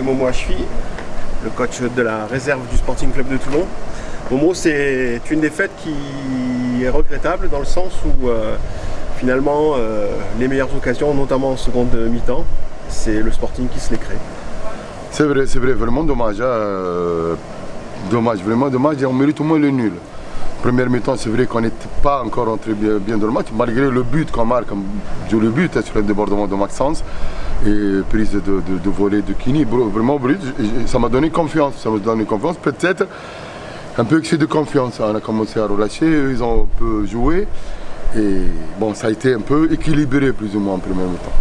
Momo Achfi, le coach de la réserve du Sporting Club de Toulon. Momo, c'est une défaite qui est regrettable dans le sens où finalement les meilleures occasions, notamment en seconde mi-temps, c'est le Sporting qui se les crée. C'est vrai, vraiment dommage. Dommage, vraiment dommage, et on mérite au moins le nul. Première mi-temps, c'est vrai qu'on n'était pas encore rentré bien dans le match, malgré le but qu'on marque, le but sur le débordement de Maxence et prise de volée de Kini. Vraiment, ça m'a donné confiance. Peut-être un peu excès de confiance. On a commencé à relâcher, ils ont un peu joué. Et bon, ça a été un peu équilibré plus ou moins en première mi-temps.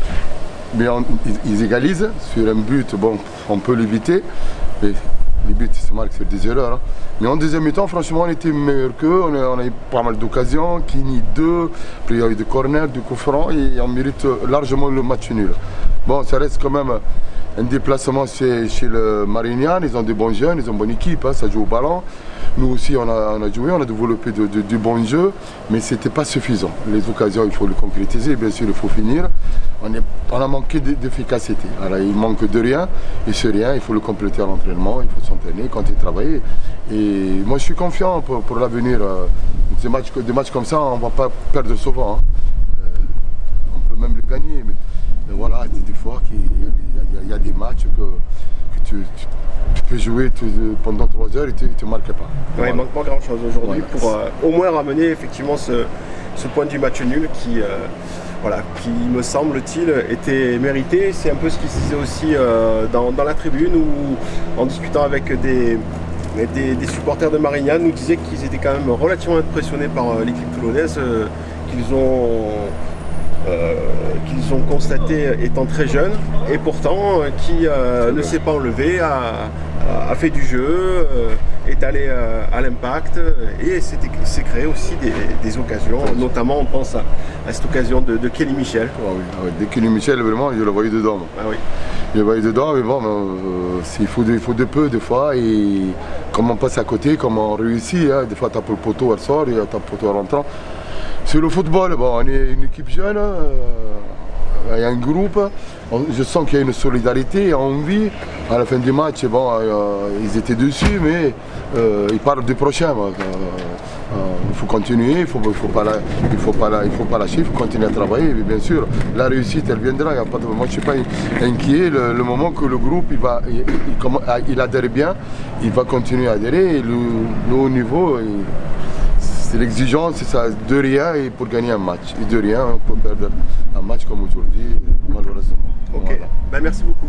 Mais ils égalisent sur un but, bon, on peut l'éviter. Les buts se marquent sur des erreurs. Hein. Mais en deuxième mi-temps, franchement, on était meilleur qu'eux. On a eu pas mal d'occasions. Kini 2, puis il y a eu des corners, du coup franc, et on mérite largement le match nul. Bon, ça reste quand même un déplacement chez le Marignane. Ils ont des bons jeunes, ils ont une bonne équipe, hein, ça joue au ballon. Nous aussi, on a joué, on a développé du bon jeu, mais ce n'était pas suffisant. Les occasions, il faut les concrétiser, bien sûr, il faut finir. On a manqué d'efficacité. Alors, il manque de rien, et ce rien, il faut le compléter à l'entraînement, il faut s'entraîner, continuer à travailler. Et moi, je suis confiant pour l'avenir. Des matchs comme ça, on ne va pas perdre souvent. Hein. On peut même le gagner, mais voilà, des fois, il y a des matchs que tu peux jouer pendant 3 heures et tu ne marques pas. Ouais, il ne manque pas grand chose aujourd'hui pour au moins ramener effectivement ce point du match nul qui, me semble-t-il, était mérité. C'est un peu ce qui se disait aussi dans la tribune où, en discutant avec des supporters de Marignane, nous disaient qu'ils étaient quand même relativement impressionnés par l'équipe toulonnaise qu'ils ont constaté étant très jeunes et pourtant qui ne s'est pas enlevé, a fait du jeu, est allé à l'impact et s'est créé aussi des occasions, notamment on pense à cette occasion de Kelly Michel. De Kelly Michel, vraiment, je le voyais dedans. Ah oui. Je le voyais dedans, mais bon, il faut de peu des fois, et comme on passe à côté, comme on réussit, hein, des fois tape le poteau, elle sort, et tape le poteau en rentrant. Sur le football, bon, on est une équipe jeune, il y a un groupe, je sens qu'il y a une solidarité, et envie. À la fin du match, bon, ils étaient dessus, mais ils parlent du prochain. Il faut continuer, il faut pas lâcher, il faut continuer à travailler. Et bien sûr, la réussite, elle viendra. Moi, je ne suis pas inquiet. Le moment que le groupe il adhère bien, il va continuer à adhérer. Et le haut niveau, c'est l'exigence, c'est ça, de rien et pour gagner un match. Et de rien, on peut perdre un match comme aujourd'hui, malheureusement. Ok, voilà. Ben, merci beaucoup.